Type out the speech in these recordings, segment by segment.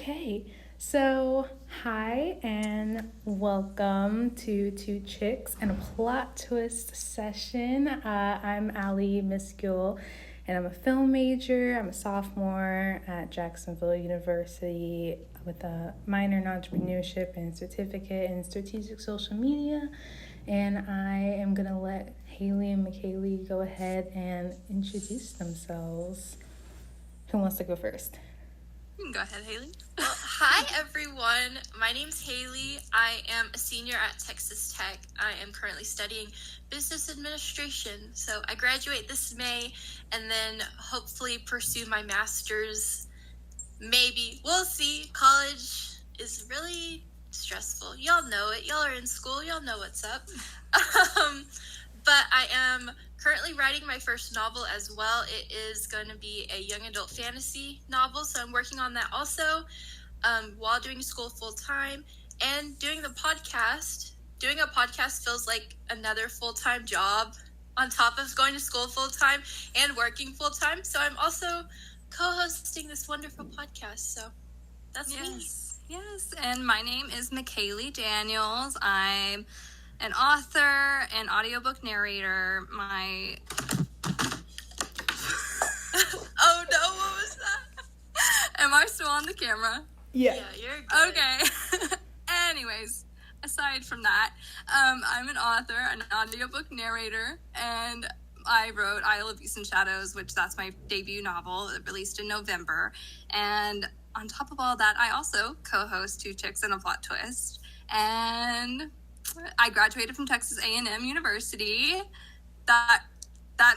Okay, so hi and welcome to Two Chicks and a Plot Twist session. I'm Allie Miscule, and I'm a film major. I'm a sophomore at Jacksonville University with a minor in entrepreneurship and certificate in strategic social media. And I am going to let Haley and McCayleigh go ahead and introduce themselves. Who wants to go first? You can go ahead, Haley. Well, hi, everyone. My name's Haley. I am a senior at Texas Tech. I am currently studying business administration. So I graduate this May and then hopefully pursue my master's. Maybe. We'll see. College is really stressful. Y'all know it. Y'all are in school. Y'all know what's up. But I am currently writing my first novel as well. It is going to be a young adult fantasy novel, so I'm working on that also while doing school full-time and doing the podcast. Doing a podcast feels like another full-time job on top of going to school full-time and working full-time, so I'm also co-hosting this wonderful podcast, so that's me. Yes, and my name is McCayleigh Daniels. I'm an author and audiobook narrator. Oh no, what was that? Am I still on the camera? Yeah, you're good. Okay. Anyways, aside from that, I'm an author, an audiobook narrator, and I wrote Isle of Beasts and Shadows, which that's my debut novel, released in November. And on top of all that, I also co-host Two Chicks and a Plot Twist. And I graduated from Texas A&M University. That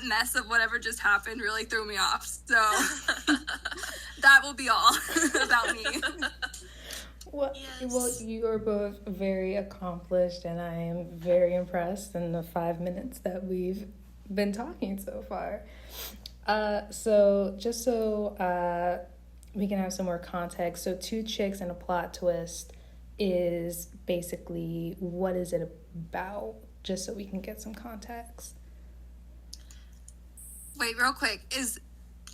mess of whatever just happened really threw me off. So that will be all about me. Well, you are both very accomplished, and I am very impressed in the 5 minutes that we've been talking so far. So just so we can have some more context, so Two Chicks and a Plot Twist is basically, what is it about, just so we can get some context. Wait, real quick,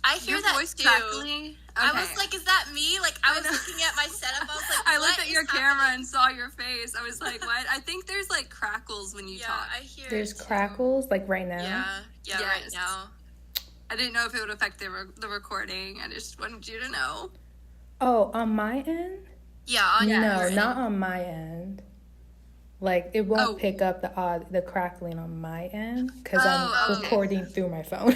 I hear your that voice too. crackling? Okay. I was like, is that me? Like, I was looking at my setup. I was like, I what looked at your is camera happening? and saw your face. I was like, what? I think there's like crackles when you talk. I hear There's it too. crackles, like right now? Yeah, right Yes. now. I didn't know if it would affect the recording. I just wanted you to know. Oh, on my end? Yeah, on No, your end. not on my end. Like, it won't pick up the crackling on my end, because I'm okay. recording through my phone.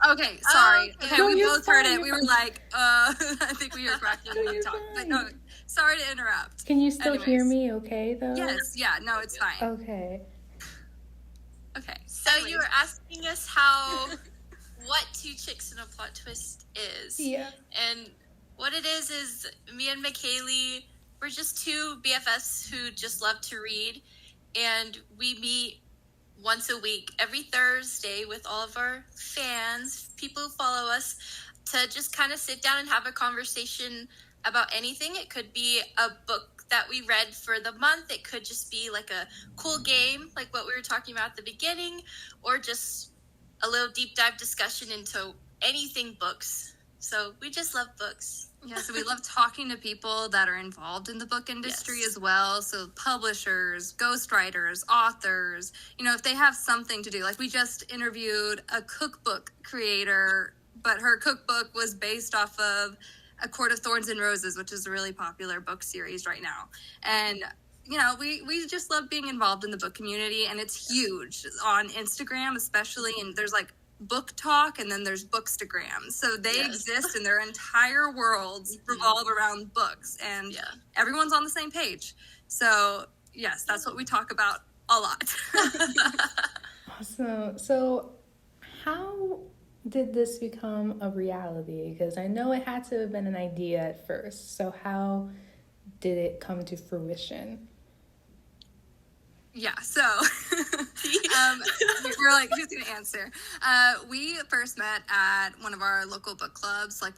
Okay, sorry. Okay. Okay, No, we you're both heard fine, it. you're We were fine. like, I think we heard crackling when you You're talk. But fine. no, sorry to interrupt. Can you still hear Anyways. me okay, though? Yes, yeah, no, it's fine. Okay. Okay. So anyways. you were asking us what Two Chicks and a Plot Twist is. Yeah. And what it is me and McCayleigh, we're just two BFFs who just love to read. And we meet once a week, every Thursday, with all of our fans, people who follow us, to just kind of sit down and have a conversation about anything. It could be a book that we read for the month. It could just be like a cool game, like what we were talking about at the beginning, or just a little deep dive discussion into anything books. So we just love books. Yeah, so we love talking to people that are involved in the book industry as well. So publishers, ghostwriters, authors, if they have something to do. Like, we just interviewed a cookbook creator, but her cookbook was based off of A Court of Thorns and Roses, which is a really popular book series right now. And we just love being involved in the book community, and it's huge on Instagram especially, and there's like book talk, and then there's bookstagram. So they exist, and their entire worlds revolve around books, and everyone's on the same page. So yes, that's what we talk about a lot. Awesome. So how did this become a reality? Because I know it had to have been an idea at first. So how did it come to fruition? Yeah, so we're like, who's going to answer? We first met at one of our local book clubs. Like,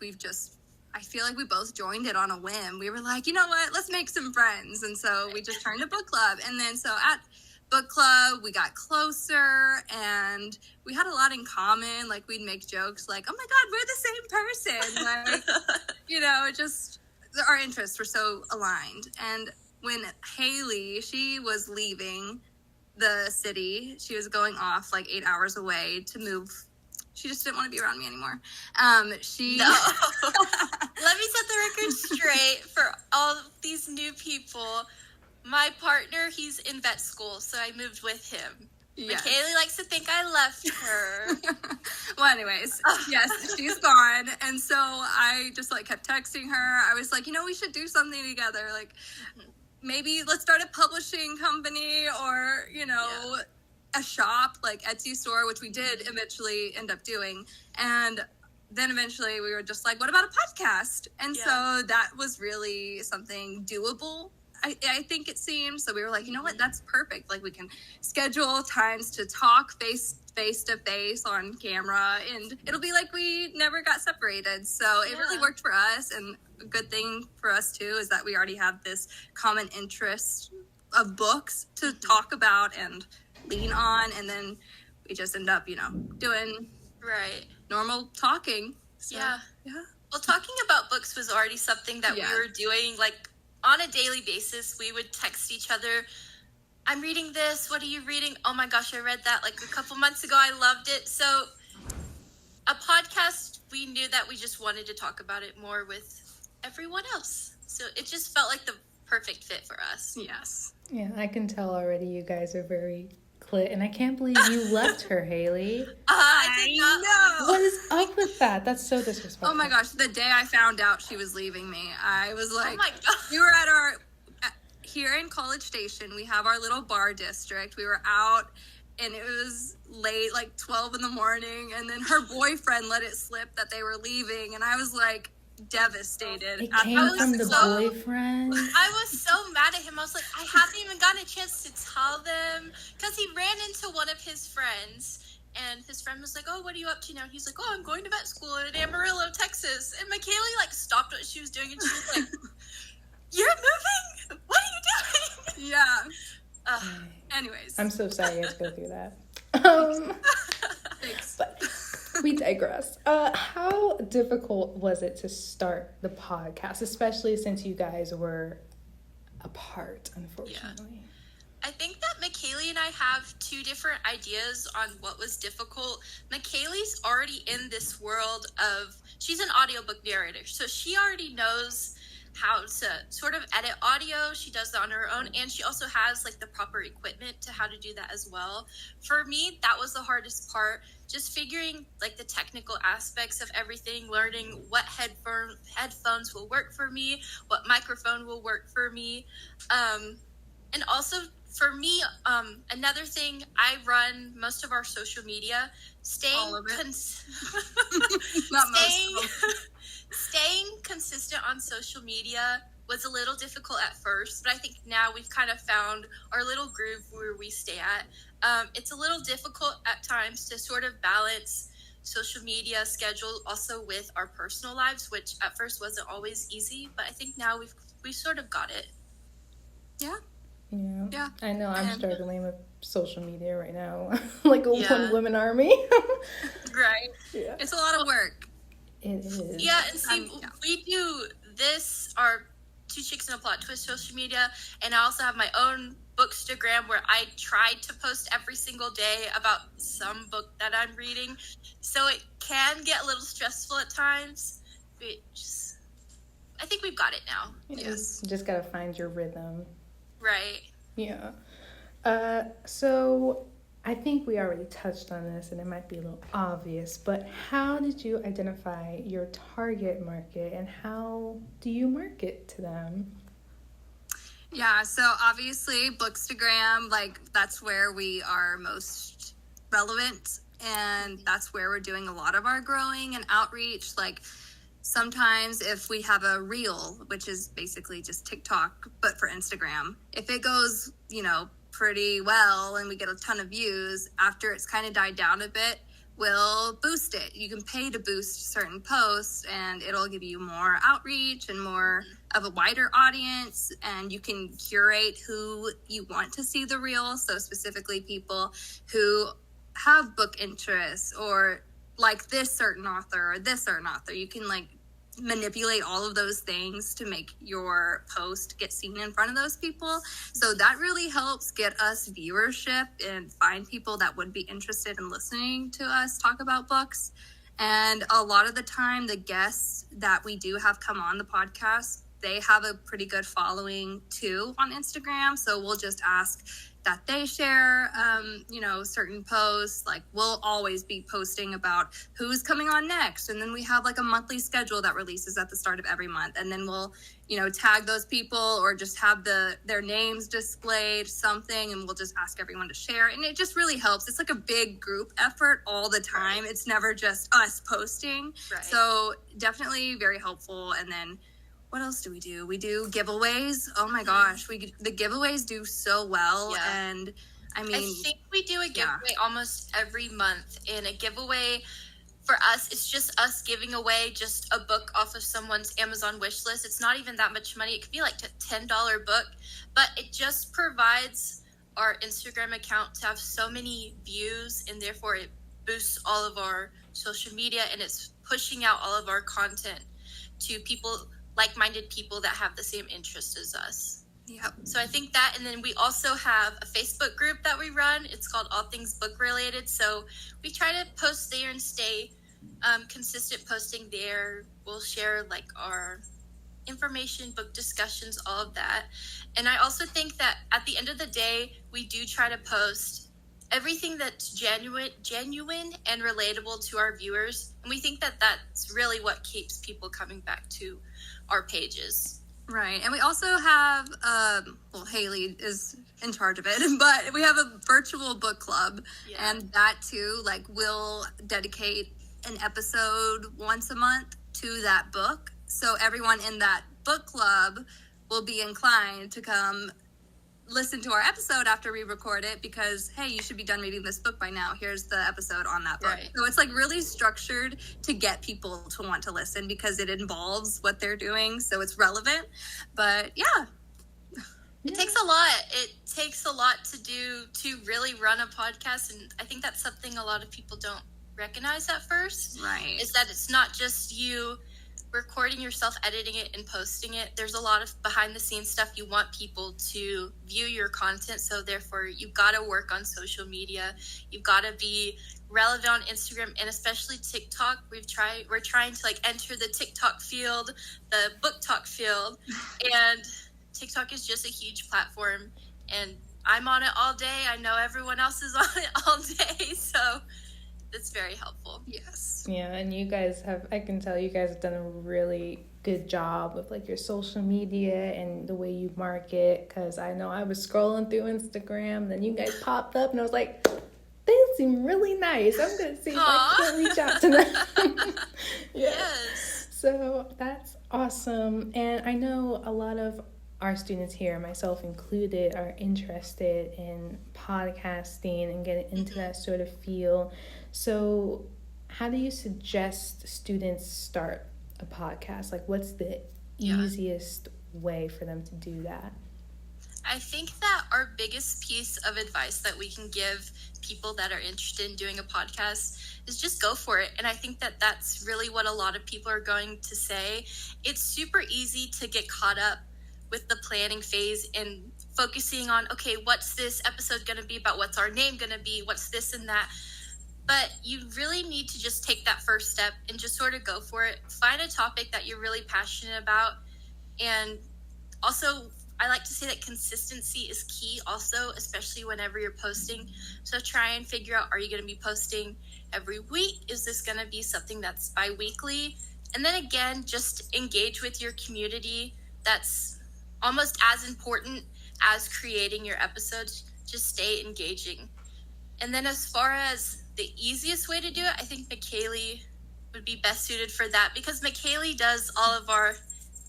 I feel like we both joined it on a whim. We were like, you know what, let's make some friends. And so we just turned a book club. And then so at book club, we got closer, and we had a lot in common. Like, we'd make jokes like, oh my God, we're the same person. Like, it just our interests were so aligned. And when Haley, she was leaving the city, she was going off like 8 hours away to move. She just didn't want to be around me anymore. No. Let me set the record straight for all these new people. My partner, he's in vet school, so I moved with him. Yes. McCayleigh likes to think I left her. Well, anyways, yes, she's gone. And so I just like kept texting her. I was like, we should do something together. Like, maybe let's start a publishing company or, a shop, like Etsy store, which we did eventually end up doing. And then eventually we were just like, what about a podcast? And so that was really something doable. I think it seemed. So we were like, you know what, that's perfect. Like, we can schedule times to talk face to face on camera, and it'll be like we never got separated. So it really worked for us. And a good thing for us too is that we already have this common interest of books to talk about and lean on, and then we just end up, doing normal talking. So, yeah. Well, talking about books was already something that we were doing, like, on a daily basis. We would text each other, I'm reading this, what are you reading? Oh my gosh, I read that like a couple months ago, I loved it. So a podcast, we knew that we just wanted to talk about it more with everyone else. So it just felt like the perfect fit for us. Yes. Yeah, I can tell already you guys are very clit, and I can't believe you left her, Haley. I did not know. What is up with that? That's so disrespectful. Oh my gosh, the day I found out she was leaving me, I was like, oh my God. We were at here in College Station, we have our little bar district. We were out, and it was late, like 12 in the morning, and then her boyfriend let it slip that they were leaving, and I was like devastated. It came from the boyfriend? I was so mad at him. I was like, I haven't even gotten a chance to tell them, because he ran into one of his friends, and his friend was like, oh, what are you up to now? And he's like, oh, I'm going to vet school in Amarillo, Texas. And McCayleigh like stopped what she was doing, and she was like, you're moving? What are you doing? Yeah. Anyways. I'm so sorry you had to go through that. Thanks. But we digress. How difficult was it to start the podcast, especially since you guys were apart, unfortunately? Yeah. I think that McCayleigh and I have two different ideas on what was difficult. McCayleigh's already in this world of, she's an audiobook narrator, so she already knows how to sort of edit audio. She does that on her own, and she also has like the proper equipment to how to do that as well. For me, that was the hardest part, just figuring like the technical aspects of everything, learning what headphones will work for me, what microphone will work for me, and also for me, another thing, I run most of our social media. All of it. Not most. Staying consistent on social media was a little difficult at first, but I think now we've kind of found our little groove where we stay at. It's a little difficult at times to sort of balance social media schedule also with our personal lives, which at first wasn't always easy, but I think now we've sort of got it. Yeah. Yeah. I know I'm struggling with social media right now, like a one-woman army. Right. Yeah. It's a lot of work. It is. Yeah, and see, we do this, our Two Chicks and a Plot Twist social media, and I also have my own Bookstagram where I try to post every single day about some book that I'm reading. So it can get a little stressful at times, but I think we've got it now. Yes. You just gotta find your rhythm. Right. Yeah. So I think we already touched on this, and it might be a little obvious, but how did you identify your target market, and how do you market to them? Yeah, so obviously Bookstagram, like that's where we are most relevant, and that's where we're doing a lot of our growing and outreach. Like sometimes if we have a reel, which is basically just TikTok, but for Instagram, if it goes, pretty well and we get a ton of views, after it's kind of died down a bit, we'll boost it. You can pay to boost certain posts, and it'll give you more outreach and more of a wider audience, and you can curate who you want to see the reel. So specifically people who have book interests or like this certain author or this certain author. You can like manipulate all of those things to make your post get seen in front of those people. So that really helps get us viewership and find people that would be interested in listening to us talk about books. And a lot of the time, the guests that we do have come on the podcast, they have a pretty good following too on Instagram. So we'll just ask that they share, certain posts. Like, we'll always be posting about who's coming on next. And then we have like a monthly schedule that releases at the start of every month. And then we'll, tag those people or just have their names displayed, something, and we'll just ask everyone to share. And it just really helps. It's like a big group effort all the time. Right. It's never just us posting. Right. So definitely very helpful. And then what else do? We do giveaways. Oh my gosh, the giveaways do so well. Yeah. And I think we do a giveaway almost every month. And a giveaway for us, it's just us giving away just a book off of someone's Amazon wish list. It's not even that much money. It could be like a $10 book, but it just provides our Instagram account to have so many views, and therefore it boosts all of our social media, and it's pushing out all of our content to people, like-minded people that have the same interests as us. Yep. So I think that, and then we also have a Facebook group that we run. It's called All Things Book Related. So we try to post there and stay consistent posting there. We'll share like our information, book discussions, all of that. And I also think that at the end of the day, we do try to post everything that's genuine and relatable to our viewers. And we think that that's really what keeps people coming back to our pages. Right. And we also have, Haley is in charge of it, but we have a virtual book club. Yeah. And that too, like, we'll dedicate an episode once a month to that book. So everyone in that book club will be inclined to come listen to our episode after we record it because, hey, you should be done reading this book by now. Here's the episode on that book. Right. So it's like really structured to get people to want to listen because it involves what they're doing. So it's relevant. But yeah. It takes a lot. It takes a lot to really run a podcast. And I think that's something a lot of people don't recognize at first. Right. Is that it's not just you recording yourself, editing it, and posting it. There's a lot of behind the scenes stuff. You want people to view your content, so therefore you've got to work on social media. You've got to be relevant on Instagram and especially TikTok. We're trying to like enter the TikTok field, the book talk field, and TikTok is just a huge platform. And I'm on it all day. I know everyone else is on it all day, so it's very helpful. Yes. Yeah, and you guys I can tell you guys have done a really good job with like your social media and the way you market, because I know I was scrolling through Instagram, then you guys popped up and I was like, they seem really nice. I'm going to see if I can reach out to them. Yes. So that's awesome. And I know a lot of our students here, myself included, are interested in podcasting and getting into that sort of feel. So how do you suggest students start a podcast? Like, what's the easiest way for them to do that? I think that our biggest piece of advice that we can give people that are interested in doing a podcast is just go for it. And I think that that's really what a lot of people are going to say. It's super easy to get caught up with the planning phase and focusing on, okay, what's this episode going to be about? What's our name going to be? What's this and that? But you really need to just take that first step and just sort of go for it. Find a topic that you're really passionate about. And also, I like to say that consistency is key also, especially whenever you're posting. So try and figure out, are you going to be posting every week? Is this going to be something that's bi-weekly? And then again, just engage with your community. That's almost as important as creating your episodes. Just stay engaging. And then as far as the easiest way to do it, I think McCayleigh would be best suited for that, because McCayleigh does all of our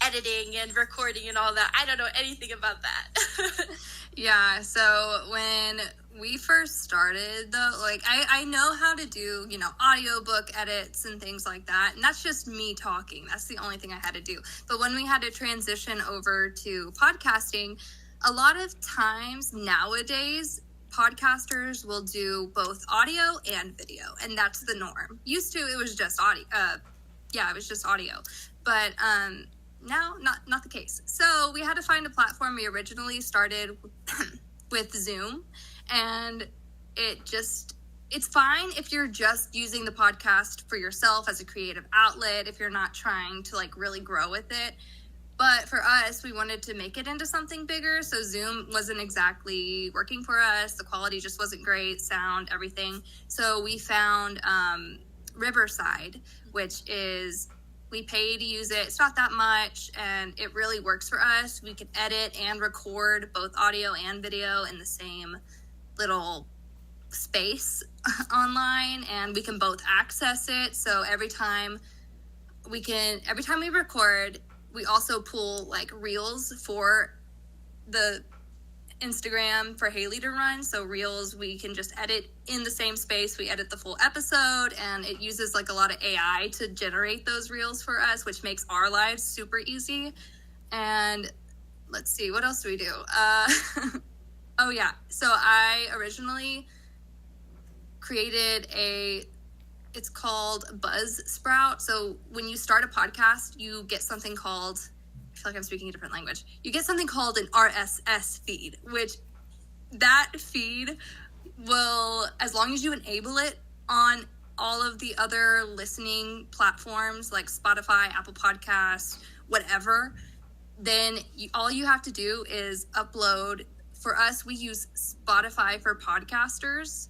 editing and recording and all that. I don't know anything about that. Yeah, so when we first started, though, like, I know how to do, audiobook edits and things like that, and that's just me talking. That's the only thing I had to do. But when we had to transition over to podcasting, a lot of times nowadays, podcasters will do both audio and video, and that's the norm. Used to, it was just it was just audio. But now, not the case. So we had to find a platform. We originally started with Zoom, and it's fine if you're just using the podcast for yourself as a creative outlet, if you're not trying to like really grow with it. But for us, we wanted to make it into something bigger. So Zoom wasn't exactly working for us. The quality just wasn't great, sound, everything. So we found Riverside, which is, we pay to use it. It's not that much, and it really works for us. We can edit and record both audio and video in the same little space online, and we can both access it. So every time we record, we also pull like reels for the Instagram for Haley to run. So reels, we can just edit in the same space. We edit the full episode, and it uses like a lot of AI to generate those reels for us, which makes our lives super easy. And let's see, what else do we do? Oh yeah. So I originally created it's called Buzzsprout. So when you start a podcast, you get something called, I feel like I'm speaking a different language. You get something called an RSS feed, which that feed will, as long as you enable it on all of the other listening platforms like Spotify, Apple Podcasts, whatever, then all you have to do is upload. For us, we use Spotify for podcasters.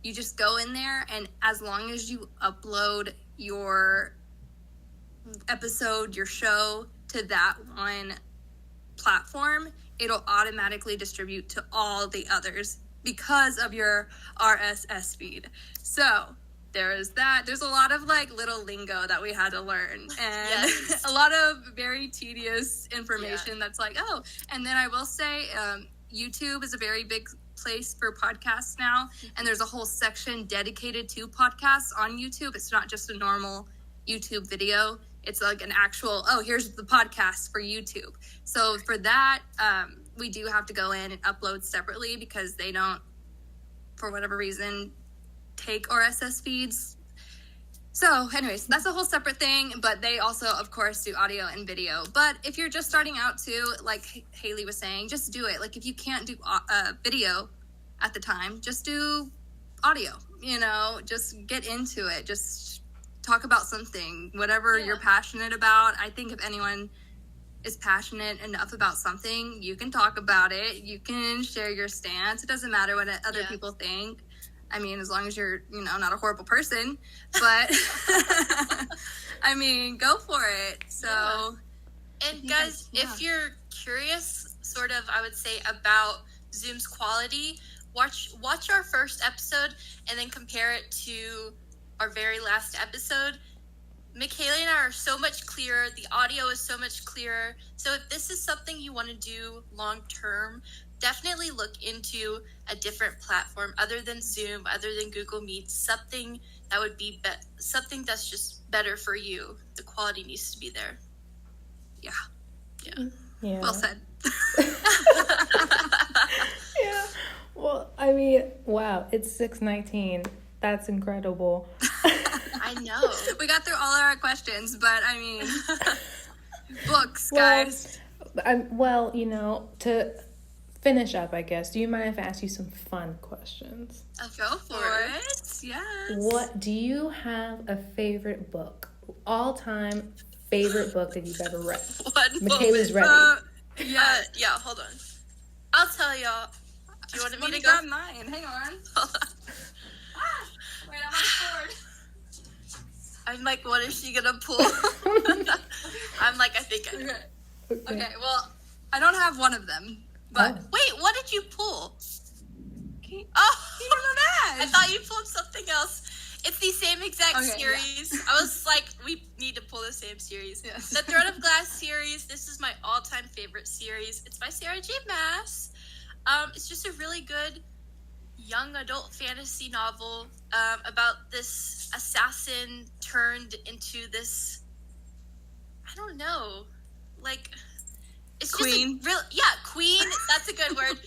You just go in there, and as long as you upload your episode, your show to that one platform, it'll automatically distribute to all the others because of your RSS feed. So there is that. There's a lot of like little lingo that we had to learn, and a lot of very tedious information that's like, oh, and then I will say YouTube is a very big place for podcasts now, and there's a whole section dedicated to podcasts on YouTube. It's not just a normal YouTube video. It's like an actual, here's the podcast for YouTube. So for that, we do have to go in and upload separately because they don't, for whatever reason, take RSS feeds. So anyways, that's a whole separate thing, but they also, of course, do audio and video. But if you're just starting out too, like Haley was saying, just do it. Like if you can't do video at the time, just do audio, just get into it. Just talk about something, whatever you're passionate about. I think if anyone is passionate enough about something, you can talk about it. You can share your stance. It doesn't matter what other people think. I mean, as long as you're, not a horrible person, but I mean, go for it. So, and guys, if you're curious, sort of, I would say about Zoom's quality, watch our first episode and then compare it to our very last episode. McCayleigh and I are so much clearer. The audio is so much clearer. So if this is something you want to do long term, definitely look into a different platform other than Zoom, other than Google Meet, something that would be something that's just better for you. The quality needs to be there. Yeah. Well said. Yeah. Well, I mean, wow, it's 6:19. That's incredible. I know. We got through all our questions, but I mean, books, guys. Well, to finish up, I guess, do you mind if I ask you some fun questions? Go for it. Yes. Do you have a favorite book? All-time favorite book that you've ever read? McCayleigh's ready. Yeah, hold on. I'll tell y'all. Do you want me to go? Grab mine. Hang on. Hold on. Wait, I'm on the board. I'm like, what is she gonna pull? I'm like, I think I know. Okay, well, I don't have one of them. But wait, what did you pull? He I thought you pulled something else. It's the same exact series. Yeah. I was like, we need to pull the same series. Yes. The Throne of Glass series. This is my all-time favorite series. It's by Sarah J. Maas. It's just a really good young adult fantasy novel about this assassin turned into this, I don't know, like, it's queen. Just queen. That's a good word.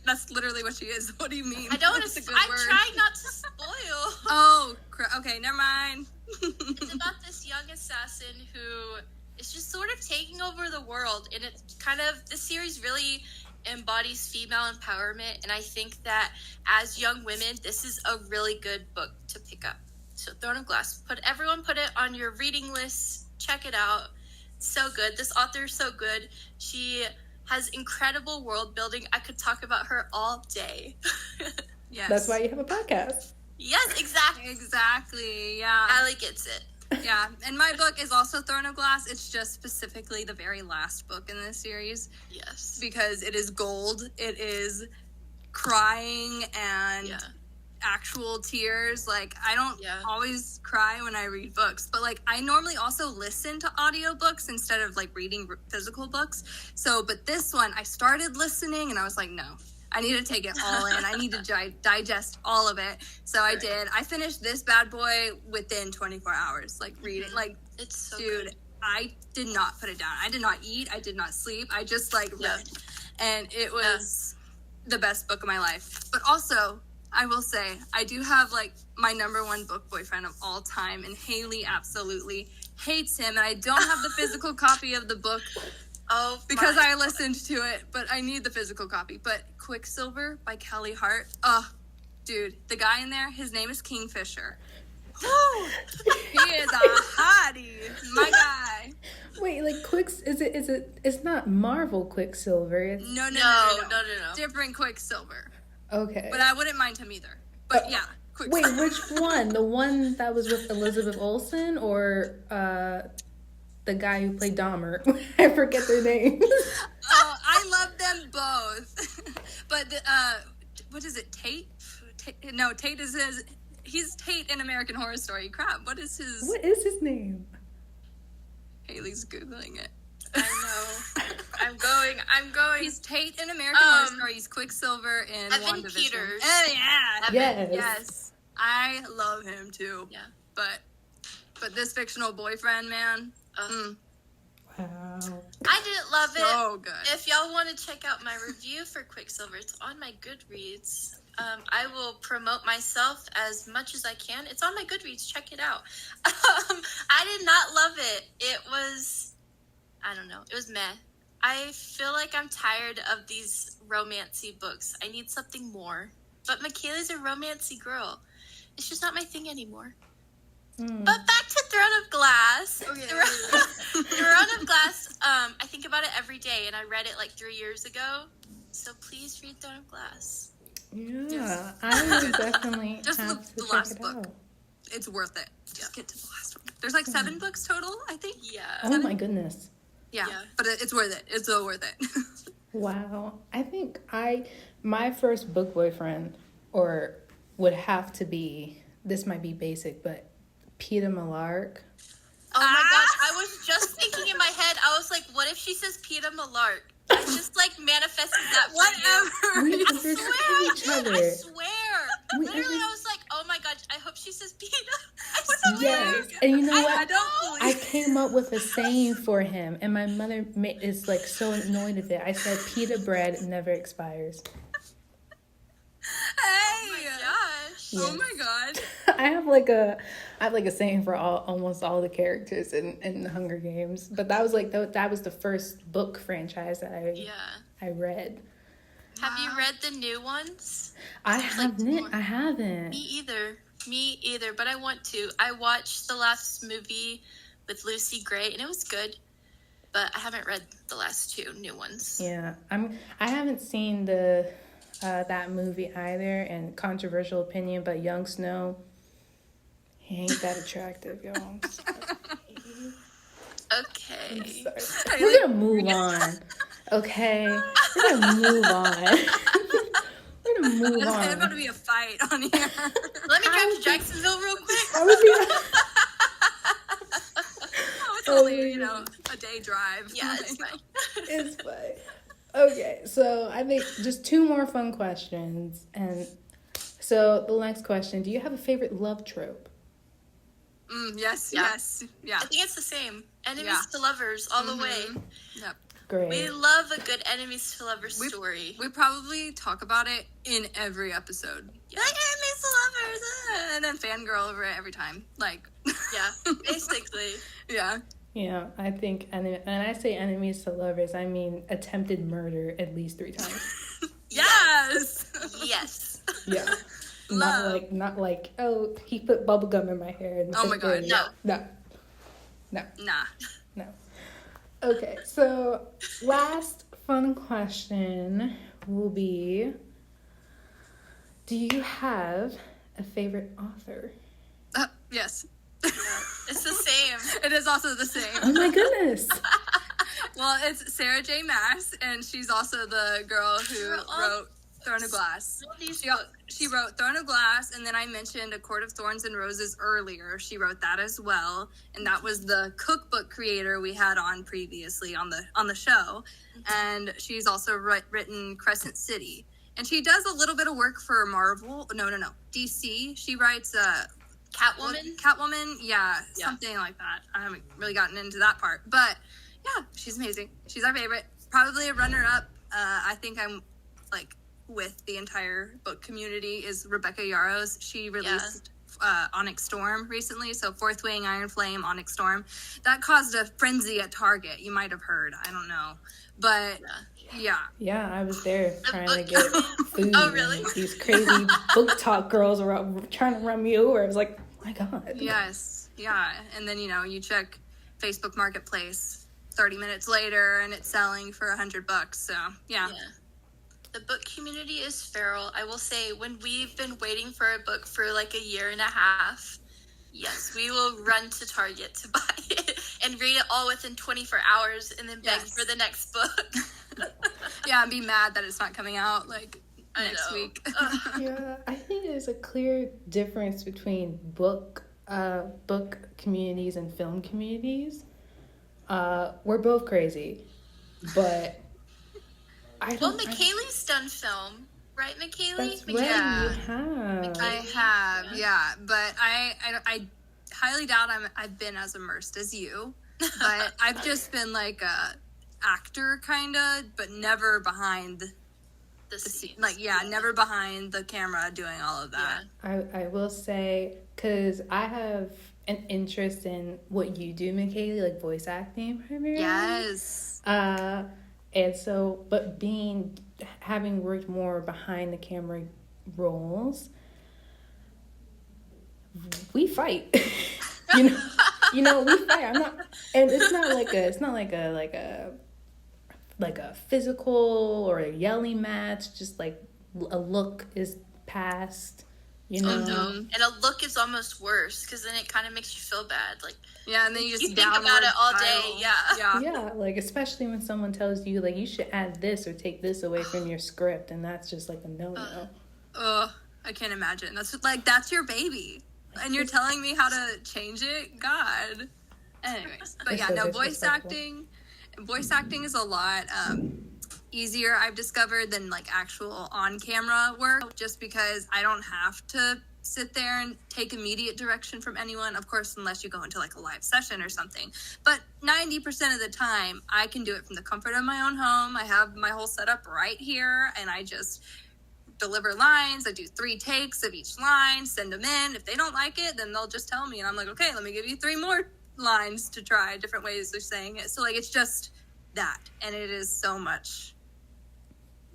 That's literally what she is. What do you mean? I don't want to. I'm word. trying not to spoil. Oh, okay, never mind. It's about this young assassin who is just sort of taking over the world, and it's kind of, the series really embodies female empowerment, and I think that as young women, this is a really good book to pick up. So Throne of Glass, put it on your reading list. Check it out. It's so good. This author is so good. She has incredible world building. I could talk about her all day. Yes. That's why you have a podcast. Yes, exactly. Exactly, yeah. Allie gets it. Yeah, and my book is also Throne of Glass. It's just specifically the very last book in this series. Yes. Because it is gold. It is crying and actual tears. Like, I don't always cry when I read books, but like I normally also listen to audiobooks instead of like reading physical books. So, but this one, I started listening and I was like, no, I need to take it all in. I need to digest all of it. So I did. I finished this bad boy within 24 hours, like reading. Like, it's so dude, good. I did not put it down. I did not eat. I did not sleep. I just like read. And it was the best book of my life. But also, I will say, I do have like my number one book boyfriend of all time, and Haley absolutely hates him, and I don't have the physical copy of the book. Oh, because I listened to it, but I need the physical copy. But Quicksilver by Kelly Hart. Oh, dude, the guy in there, his name is Kingfisher. He is a hottie, my guy. Wait, like it's not Marvel Quicksilver. It's... No. Different Quicksilver. Okay. But I wouldn't mind him either. But yeah, Quicksilver. Wait, which one? The one that was with Elizabeth Olsen, or the guy who played Dahmer? I forget their names. Oh, I love them both. But what is it? Tate? No, Tate is his. He's Tate in American Horror Story. Crap, what is his name? Haley's Googling it. I know. I'm going. He's Tate in American Horror Story. He's Quicksilver in Evan WandaVision. Peters. Oh, yeah. Yes. Yes. I love him, too. Yeah. But this fictional boyfriend, man. Wow. I didn't love it. So good. If y'all want to check out my review for Quicksilver, it's on my Goodreads. I will promote myself as much as I can. It's on my Goodreads. Check it out. I did not love it. It was, I don't know. It was meh. I feel like I'm tired of these romancy books. I need something more. But McCayleigh's a romancy girl. It's just not my thing anymore. But back to Throne of Glass. Okay. Throne of Glass, I think about it every day, and I read it like 3 years ago. So please read Throne of Glass. Yeah, I would definitely Just have the to check last it book. out. It's worth it. Just get to the last one. There's like 7 books total, I think. Yeah. Oh my goodness. Yeah. But it's worth it. It's so worth it. Wow. I think my first book boyfriend would have to be, this might be basic, but Peter Millark. Oh my gosh, I was just thinking in my head, I was like, what if she says Peter Millark? I just like manifested that for Whatever. We I understood each swear, other. I swear. Literally, I was like, oh my god, I hope she says Peter. I swear. Yes, and you know what? I don't I believe came up with a saying for him, and my mother is like so annoyed with it. I said, "Pita bread never expires." Hey. Gosh. Yeah. Oh my god. I have like a saying for almost all the characters in the Hunger Games, but that was like that was the first book franchise that I read. Have you read the new ones? I There's, like, haven't. more. I haven't. Me either, but I want to. I watched the last movie with Lucy Gray, and it was good, but I haven't read the last 2 new ones. Yeah, I haven't seen the that movie either. And controversial opinion, but Jon Snow, he ain't that attractive, y'all. Okay. I'm sorry. We're gonna move on. Okay, we're gonna move on. We're gonna move There's on. about to be a fight on here. Let me drive to Jacksonville real quick. I would be. Oh, it's only, a day drive. Yeah, it's fine. It's fine. Okay, so I think just 2 more fun questions. And so the next question, do you have a favorite love trope? Yes. Yeah. Yes. Yeah. I think it's the same. Enemies Yeah. to lovers all the way. Yep. Great. We love a good enemies to lovers story. We probably talk about it in every episode. Yeah. Like, enemies to lovers, and then fangirl over it every time. Like, yeah, basically. Yeah. Yeah, I think, and I say enemies to lovers, I mean attempted murder at least 3 times. Yes. Yes. Yeah. Love. Not like, oh, he put bubblegum in my hair. And Oh my God, no. Nah. Okay, so last fun question will be, do you have a favorite author? Yes. It's the same. It is also the same. Oh my goodness. Well, it's Sarah J. Maas, and she's also the girl who wrote Throne of Glass. She wrote Throne of Glass, and then I mentioned A Court of Thorns and Roses earlier. She wrote that as well, and that was the cookbook creator we had on previously on the show. And she's also written Crescent City, and she does a little bit of work for Marvel. No, DC. She writes Catwoman, yeah, something like that. I haven't really gotten into that part, but yeah, she's amazing. She's our favorite. Probably a runner-up. I think I'm like with the entire book community is Rebecca Yarros. She released Onyx Storm recently, so Fourth Wing, Iron Flame, Onyx Storm. That caused a frenzy at Target. You might have heard. I don't know, but yeah. Yeah, I was there trying to get food. Oh, really? And these crazy book talk girls were trying to run me over. I was like, oh my God. Yes, yeah. And then, you check Facebook Marketplace 30 minutes later and it's selling for $100. So, yeah. The book community is feral. I will say, when we've been waiting for a book for like a year and a half, yes, we will run to Target to buy it and read it all within 24 hours and then beg for the next book. Yeah, and be mad that it's not coming out like next week. Yeah, I think there's a clear difference between book communities and film communities. We're both crazy, but McCayleigh's done film, right, McCayleigh? That's right, Yeah. you have. I have, yeah, but I highly doubt I've been as immersed as you, but I've just been like a actor kinda, but never behind the scene. Like, never behind the camera doing all of that. I will say, because I have an interest in what you do, McCayleigh, like voice acting primarily. Yes. And so, but having worked more behind the camera roles, we fight. we fight. I'm not, and it's not like a physical or a yelling match. Just like a look is passed. Oh no! And a look is almost worse because then it kind of makes you feel bad. Like, and then you think about it all day. Yeah. Like, especially when someone tells you like you should add this or take this away from your script, and that's just like a no. I can't imagine. That's your baby, and you're telling me how to change it. God. Anyways, but voice acting. Voice acting is a lot easier, I've discovered, than like actual on-camera work, just because I don't have to sit there and take immediate direction from anyone, of course, unless you go into like a live session or something. But 90% of the time, I can do it from the comfort of my own home. I have my whole setup right here, and I just deliver lines. I do 3 takes of each line, send them in. If they don't like it, then they'll just tell me, and I'm like, okay, let me give you 3 more lines to try, different ways of saying it. So like, it's just that, and it is so much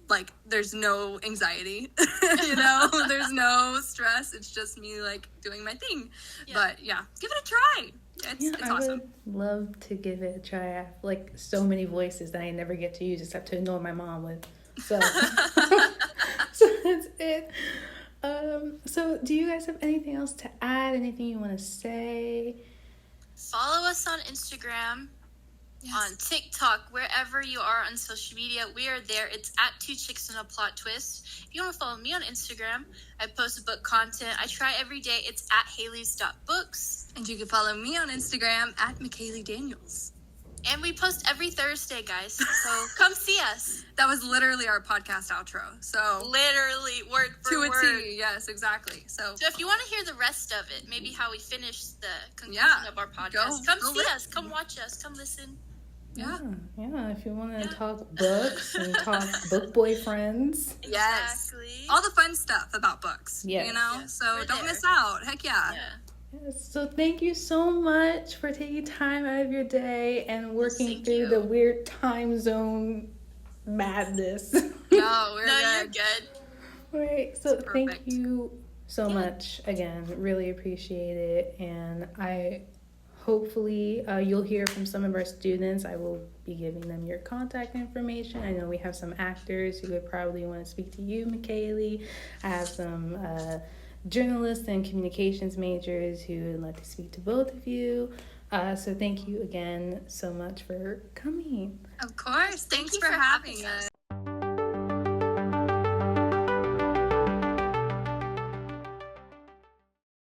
like, there's no anxiety, there's no stress. It's just me like doing my thing. But give it a try. It's awesome. I would love to give it a try. I have like so many voices that I never get to use except to annoy my mom with. So that's it. So do you guys have anything else to add? Anything you want to say? Follow us on Instagram, on TikTok, wherever you are on social media. We are there. It's at 2 Chicks and a Plot Twist. If you want to follow me on Instagram, I post book content. I try every day. It's at Haley's.books. And you can follow me on Instagram at McCayleigh Daniels. And we post every Thursday, guys. So come see us. That was literally our podcast outro. So literally, word for to word. a T. Yes, exactly. So if you want to hear the rest of it, maybe how we finish the conclusion of our podcast, come see us. Come watch us. Come listen. Yeah. If you want to talk books and talk book boyfriends. Yes. Exactly. All the fun stuff about books. Yes. You know? Yes, So we're don't there. miss out. Heck yeah. Yes, so thank you so much for taking time out of your day and working thank through you. the weird time zone madness. No, we're You're good. good. Right. So It's thank perfect. you so much again. Really appreciate it. And I hopefully you'll hear from some of our students. I will be giving them your contact information. I know we have some actors who would probably want to speak to you, McCayleigh. I have some journalists and communications majors who would like to speak to both of you. So thank you again so much for coming. Of course. Thank Thanks you for for having having us. us.